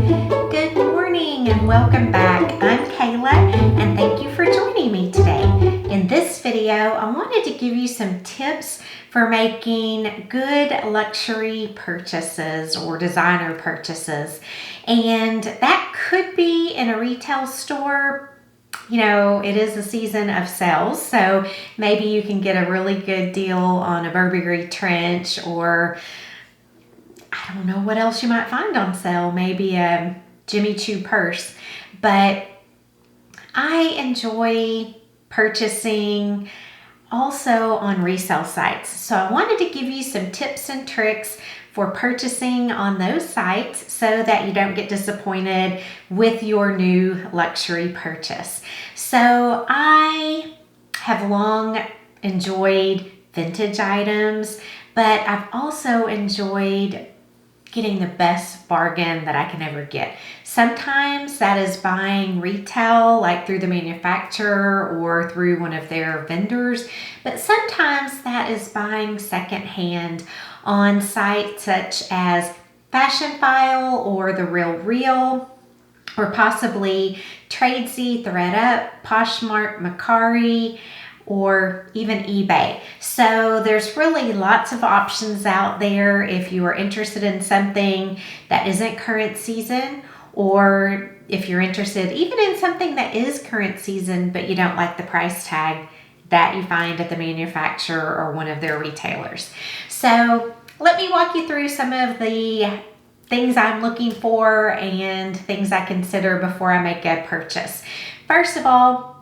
Good morning and welcome back. I'm Kayla and thank you for joining me today. In this video, I wanted to give you some tips for making good luxury purchases or designer purchases. And that could be in a retail store. You know, it is a season of sales, so maybe you can get a really good deal on a Burberry trench, or I don't know what else you might find on sale, maybe a Jimmy Choo purse. But I enjoy purchasing also on resale sites. So I wanted to give you some tips and tricks for purchasing on those sites so that you don't get disappointed with your new luxury purchase. So I have long enjoyed vintage items, but I've also enjoyed getting the best bargain that I can ever get. Sometimes that is buying retail, like through the manufacturer or through one of their vendors, but sometimes that is buying secondhand on sites such as Fashion File or The Real, or possibly Tradesy, ThredUp, Poshmark, Mercari, or even eBay. So there's really lots of options out there if you are interested in something that isn't current season, or if you're interested even in something that is current season but you don't like the price tag that you find at the manufacturer or one of their retailers. So let me walk you through some of the things I'm looking for and things I consider before I make a purchase. First of all,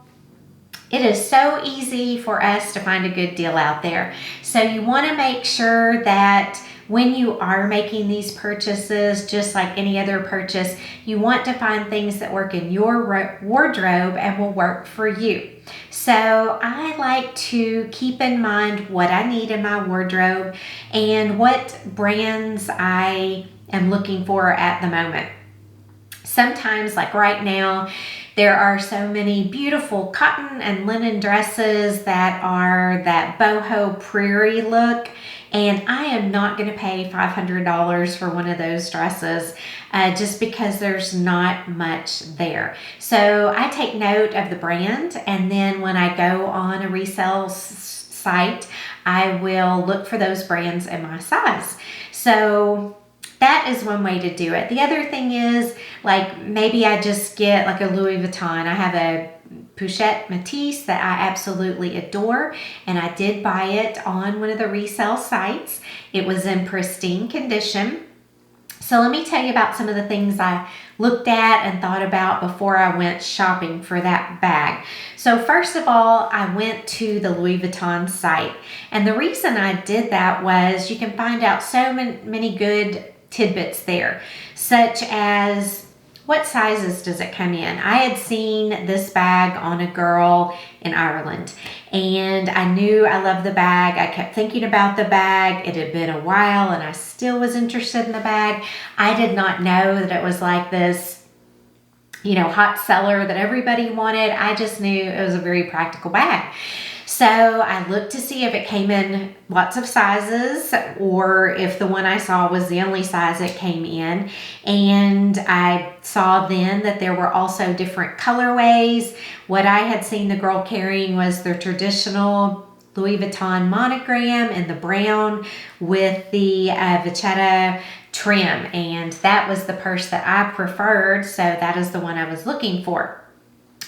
it is so easy for us to find a good deal out there. So you want to make sure that when you are making these purchases, just like any other purchase, you want to find things that work in your wardrobe and will work for you. So I like to keep in mind what I need in my wardrobe and what brands I am looking for at the moment. Sometimes, like right now, there are so many beautiful cotton and linen dresses that are that boho prairie look, and I am not going to pay $500 for one of those dresses just because there's not much there. So I take note of the brand, and then when I go on a resale site, I will look for those brands in my size. So that is one way to do it. The other thing is, like, maybe I just get like a Louis Vuitton. I have a Pochette Matisse that I absolutely adore, and I did buy it on one of the resale sites. It was in pristine condition. So let me tell you about some of the things I looked at and thought about before I went shopping for that bag. So first of all, I went to the Louis Vuitton site, and the reason I did that was you can find out so many good tidbits there, such as what sizes does it come in. I had seen this bag on a girl in Ireland, and I knew I loved the bag. I kept thinking about the bag. It had been a while and I still was interested in the bag. I did not know that it was like this, hot seller that everybody wanted. I just knew it was a very practical bag. So I looked to see if it came in lots of sizes or if the one I saw was the only size it came in. And I saw then that there were also different colorways. What I had seen the girl carrying was the traditional Louis Vuitton monogram in the brown with the vachetta trim. And that was the purse that I preferred. So that is the one I was looking for.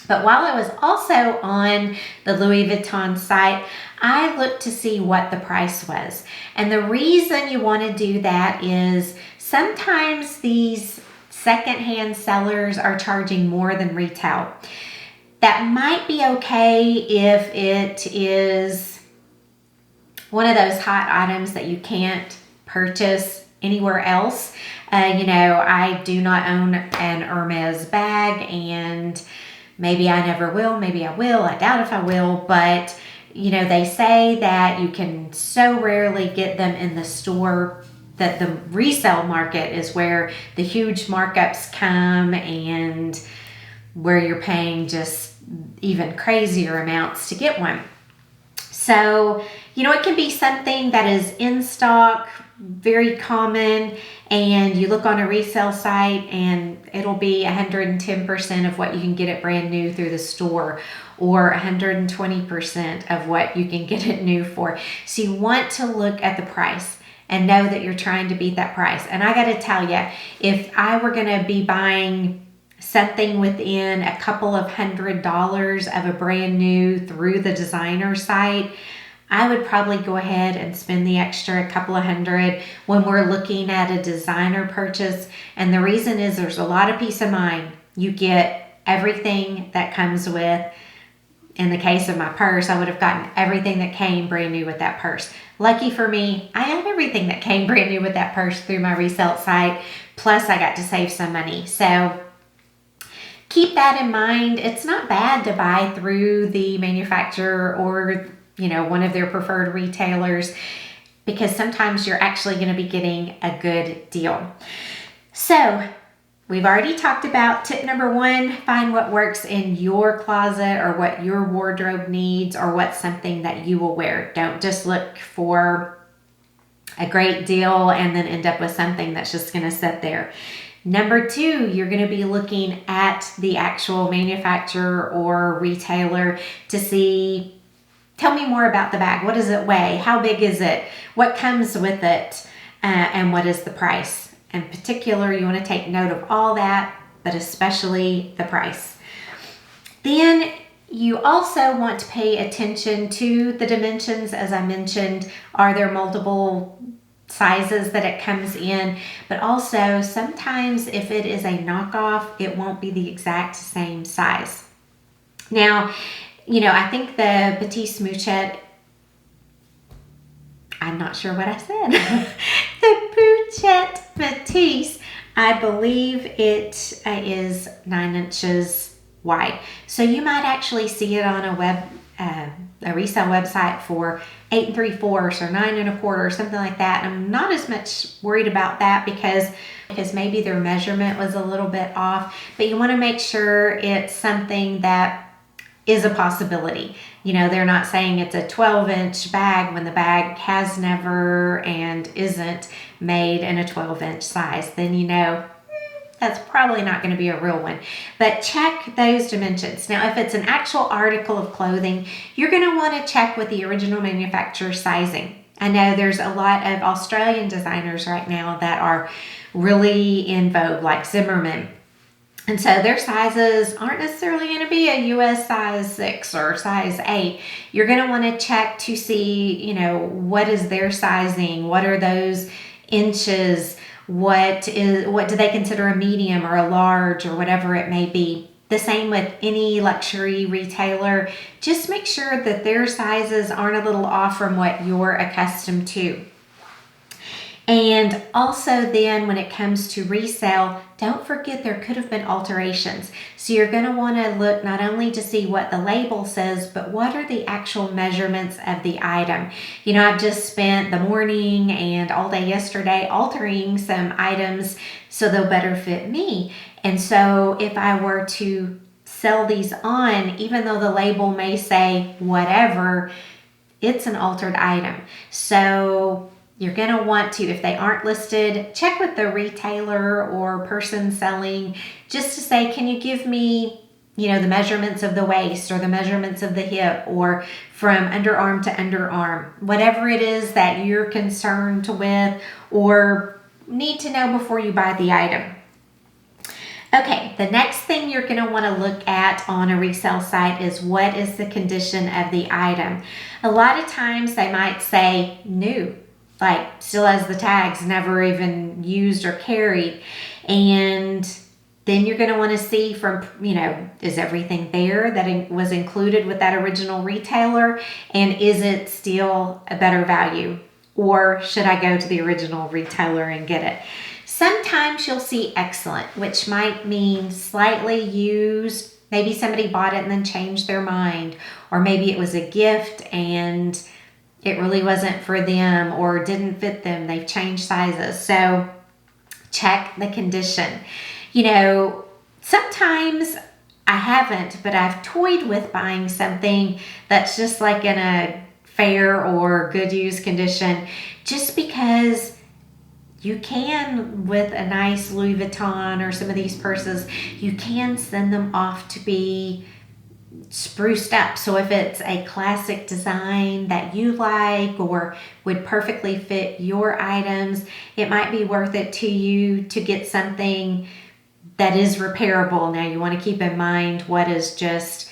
But while I was also on the Louis Vuitton site, I looked to see what the price was. And the reason you want to do that is sometimes these secondhand sellers are charging more than retail. That might be okay if it is one of those hot items that you can't purchase anywhere else. I do not own an Hermes bag, and maybe I never will, maybe I will, I doubt if I will, but they say that you can so rarely get them in the store, that the resale market is where the huge markups come and where you're paying just even crazier amounts to get one. So, it can be something that is in stock very common, and you look on a resale site and it'll be 110% of what you can get it brand new through the store, or 120% of what you can get it new for. So you want to look at the price and know that you're trying to beat that price. And I got to tell you, if I were going to be buying something within a couple of $100s of a brand new through the designer site, I would probably go ahead and spend the extra couple of $100 when we're looking at a designer purchase. And the reason is there's a lot of peace of mind. You get everything that comes with. In the case of my purse, I would have gotten everything that came brand new with that purse. Lucky for me, I have everything that came brand new with that purse through my resale site. Plus, I got to save some money. So keep that in mind. It's not bad to buy through the manufacturer or one of their preferred retailers, because sometimes you're actually going to be getting a good deal. So we've already talked about tip number 1, find what works in your closet or what your wardrobe needs, or what's something that you will wear. Don't just look for a great deal and then end up with something that's just going to sit there. Number 2, you're going to be looking at the actual manufacturer or retailer to see, tell me more about the bag. What does it weigh? How big is it? What comes with it? And what is the price? In particular, you want to take note of all that, but especially the price. Then you also want to pay attention to the dimensions. As I mentioned, are there multiple sizes that it comes in? But also, sometimes if it is a knockoff, it won't be the exact same size. Now, I think the Petite Smoochette, I'm not sure what I said. The Pouchette Matisse, I believe it is 9 inches wide. So you might actually see it on a resale website for 8 3/4 or 9 1/4 or something like that. I'm not as much worried about that because maybe their measurement was a little bit off, but you want to make sure it's something that is a possibility. They're not saying it's a 12-inch bag when the bag has never and isn't made in a 12-inch size. Then that's probably not going to be a real one. But check those dimensions. Now, if it's an actual article of clothing, you're going to want to check with the original manufacturer sizing. I know there's a lot of Australian designers right now that are really in vogue, like Zimmerman. And so their sizes aren't necessarily going to be a US size 6 or size 8. You're going to want to check to see, what is their sizing? What are those inches? What do they consider a medium or a large or whatever it may be? The same with any luxury retailer. Just make sure that their sizes aren't a little off from what you're accustomed to. And also then when it comes to resale, don't forget there could have been alterations. So you're going to want to look not only to see what the label says, but what are the actual measurements of the item. I've just spent the morning and all day yesterday altering some items so they'll better fit me. And so if I were to sell these on, even though the label may say whatever, it's an altered item. So you're going to want to, if they aren't listed, check with the retailer or person selling just to say, can you give me, the measurements of the waist or the measurements of the hip or from underarm to underarm, whatever it is that you're concerned with or need to know before you buy the item. Okay, the next thing you're going to want to look at on a resale site is what is the condition of the item. A lot of times they might say new, like still has the tags, never even used or carried. And then you're going to want to see from, is everything there that was included with that original retailer? And is it still a better value? Or should I go to the original retailer and get it? Sometimes you'll see excellent, which might mean slightly used. Maybe somebody bought it and then changed their mind. Or maybe it was a gift and it really wasn't for them or didn't fit them. They've changed sizes. So check the condition. Sometimes I haven't, but I've toyed with buying something that's just like in a fair or good use condition just because you can, with a nice Louis Vuitton or some of these purses, you can send them off to be spruced up. So if it's a classic design that you like or would perfectly fit your items, it might be worth it to you to get something that is repairable. Now you want to keep in mind what is just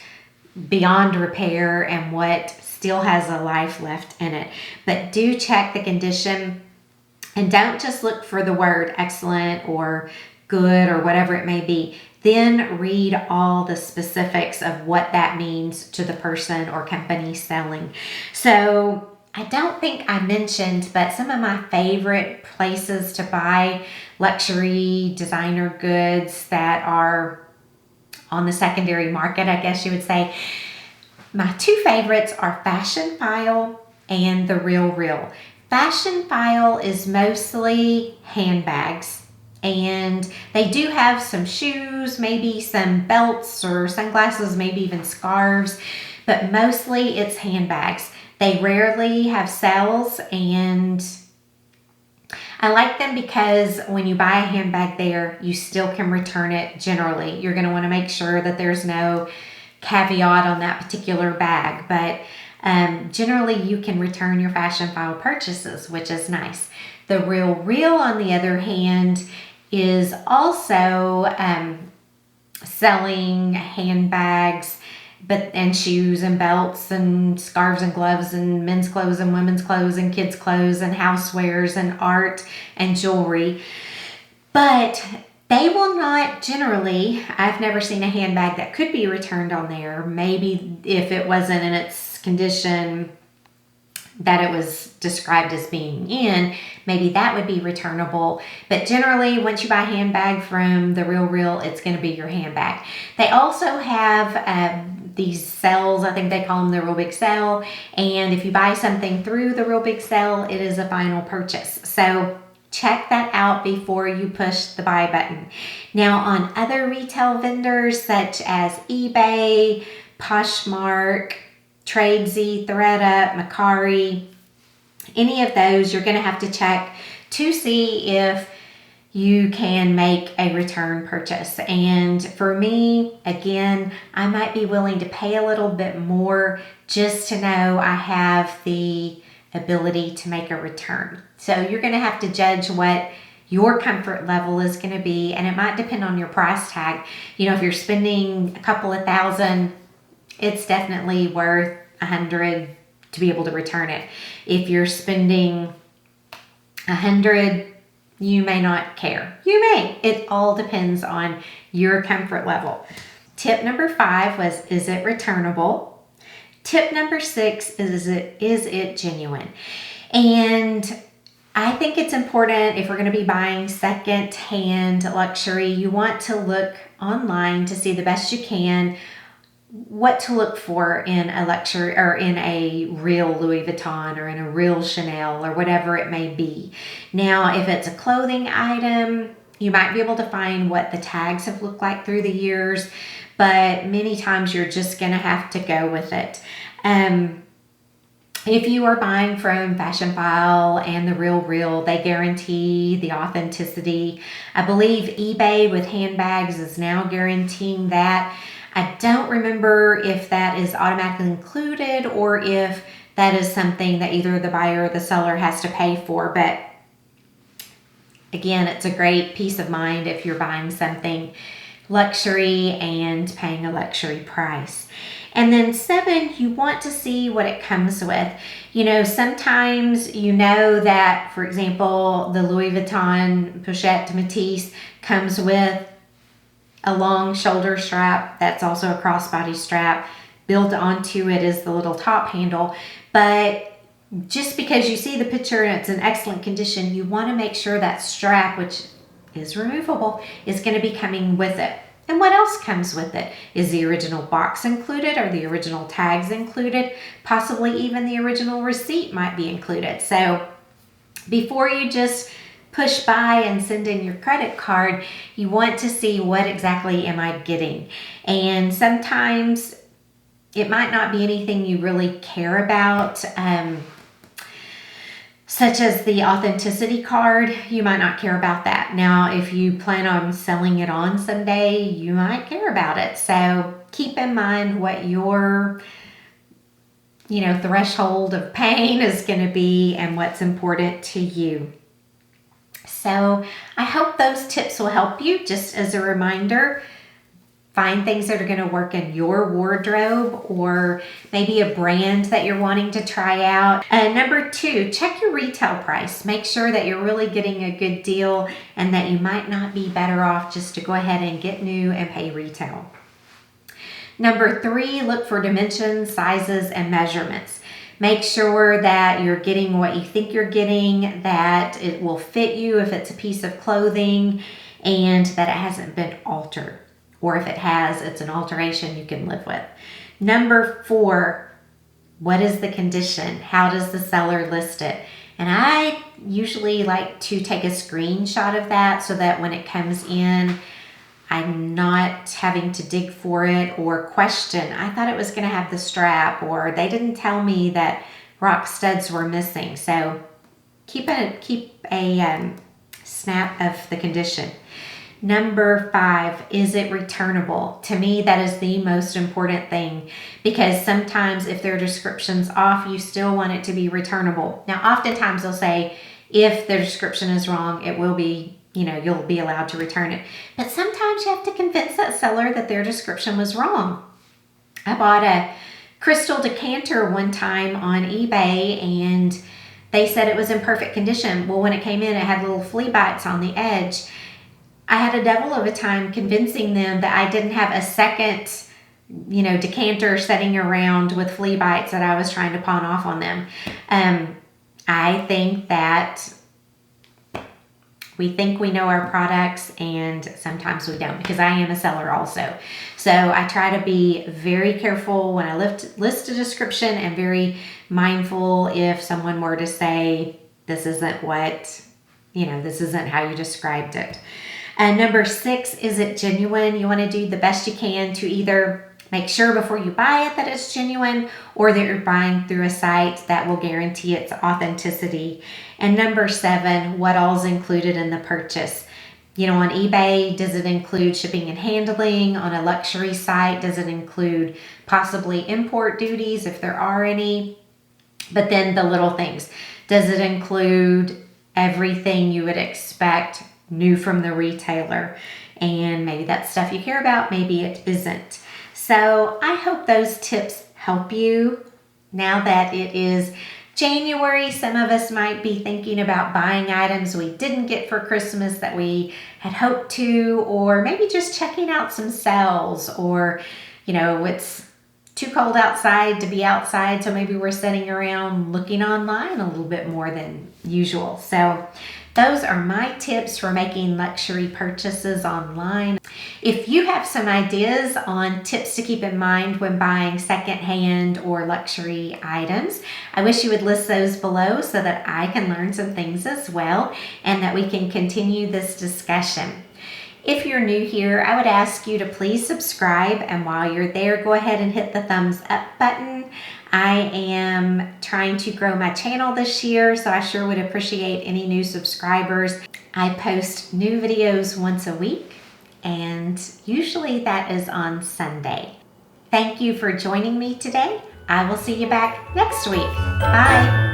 beyond repair and what still has a life left in it. But do check the condition and don't just look for the word excellent or good or whatever it may be. Then read all the specifics of what that means to the person or company selling. So I don't think I mentioned, but some of my favorite places to buy luxury designer goods that are on the secondary market, I guess you would say. My two favorites are Fashion File and The Real Real. Fashion File is mostly handbags, and they do have some shoes, maybe some belts or sunglasses, maybe even scarves, but mostly it's handbags. They rarely have sales, and I like them because when you buy a handbag there, you still can return it generally. You're going to want to make sure that there's no caveat on that particular bag, but generally you can return your Fashion File purchases, which is nice. The Real Real, on the other hand, is also selling handbags and shoes and belts and scarves and gloves and men's clothes and women's clothes and kids' clothes and housewares and art and jewelry. But they will not generally, I've never seen a handbag that could be returned on there. Maybe if it wasn't in its condition that it was described as being in, maybe that would be returnable. But generally, once you buy a handbag from The Real Real, it's going to be your handbag. They also have these sales, I think they call them the Real Big Sale. And if you buy something through the Real Big Sale, it is a final purchase. So check that out before you push the buy button. Now, on other retail vendors such as eBay, Poshmark, Tradesy, ThredUp, Mercari, any of those, you're going to have to check to see if you can make a return purchase. And for me, again, I might be willing to pay a little bit more just to know I have the ability to make a return. So you're going to have to judge what your comfort level is going to be, and it might depend on your price tag. You know, if you're spending a couple of $1,000, it's definitely worth $100 to be able to return it. If you're spending $100, you may not care. You may. It all depends on your comfort level. Tip number 5 was, is it returnable? Tip number 6 is it genuine? And I think it's important, if we're going to be buying second-hand luxury, you want to look online to see the best you can what to look for in a luxury or in a real Louis Vuitton or in a real Chanel or whatever it may be. Now, if it's a clothing item, you might be able to find what the tags have looked like through the years, but many times you're just going to have to go with it. If you are buying from Fashion File and The Real Real, they guarantee the authenticity. I believe eBay with handbags is now guaranteeing that. I don't remember if that is automatically included or if that is something that either the buyer or the seller has to pay for. But again, it's a great peace of mind if you're buying something luxury and paying a luxury price. And then 7, you want to see what it comes with. You know, sometimes you know that, for example, the Louis Vuitton Pochette de Métis comes with a long shoulder strap that's also a crossbody strap. Built onto it is the little top handle. But just because you see the picture and it's in excellent condition, you want to make sure that strap, which is removable, is going to be coming with it. And what else comes with it? Is the original box included? Are the original tags included? Possibly even the original receipt might be included. So before you just push buy and send in your credit card, you want to see what exactly am I getting. And sometimes it might not be anything you really care about. such as the authenticity card, you might not care about that. Now, if you plan on selling it on someday, you might care about it. So keep in mind what your threshold of pain is going to be and what's important to you. So I hope those tips will help you. Just as a reminder, find things that are going to work in your wardrobe, or maybe a brand that you're wanting to try out. Number 2, check your retail price. Make sure that you're really getting a good deal and that you might not be better off just to go ahead and get new and pay retail. Number 3, look for dimensions, sizes, and measurements. Make sure that you're getting what you think you're getting, that it will fit you if it's a piece of clothing, and that it hasn't been altered. Or if it has, it's an alteration you can live with. Number 4, what is the condition? How does the seller list it? And I usually like to take a screenshot of that so that when it comes in, I'm not having to dig for it or question. I thought it was going to have the strap, or they didn't tell me that rock studs were missing. So keep a snap of the condition. Number 5, is it returnable? To me, that is the most important thing, because sometimes if their description's off, you still want it to be returnable. Now, oftentimes they'll say if their description is wrong, it will be, you'll be allowed to return it. But sometimes you have to convince that seller that their description was wrong. I bought a crystal decanter one time on eBay, and they said it was in perfect condition. Well, when it came in, it had little flea bites on the edge. I had a devil of a time convincing them that I didn't have a second, decanter sitting around with flea bites that I was trying to pawn off on them. I think that we think we know our products, and sometimes we don't, because I am a seller also. So I try to be very careful when I list a description, and very mindful if someone were to say, this isn't this isn't how you described it. And number 6, is it genuine? You want to do the best you can to either make sure before you buy it that it's genuine, or that you're buying through a site that will guarantee its authenticity. And number 7, what all is included in the purchase? On eBay, does it include shipping and handling? On a luxury site, does it include possibly import duties if there are any? But then the little things. Does it include everything you would expect new from the retailer? And maybe that's stuff you care about, maybe it isn't. So I hope those tips help you. Now that it is January, some of us might be thinking about buying items we didn't get for Christmas that we had hoped to, or maybe just checking out some sales, or it's too cold outside to be outside, so maybe we're sitting around looking online a little bit more than usual. So those are my tips for making luxury purchases online. If you have some ideas on tips to keep in mind when buying secondhand or luxury items, I wish you would list those below so that I can learn some things as well, and that we can continue this discussion. If you're new here, I would ask you to please subscribe, and while you're there, go ahead and hit the thumbs up button. I am trying to grow my channel this year, so I sure would appreciate any new subscribers. I post new videos once a week, and usually that is on Sunday. Thank you for joining me today. I will see you back next week. Bye.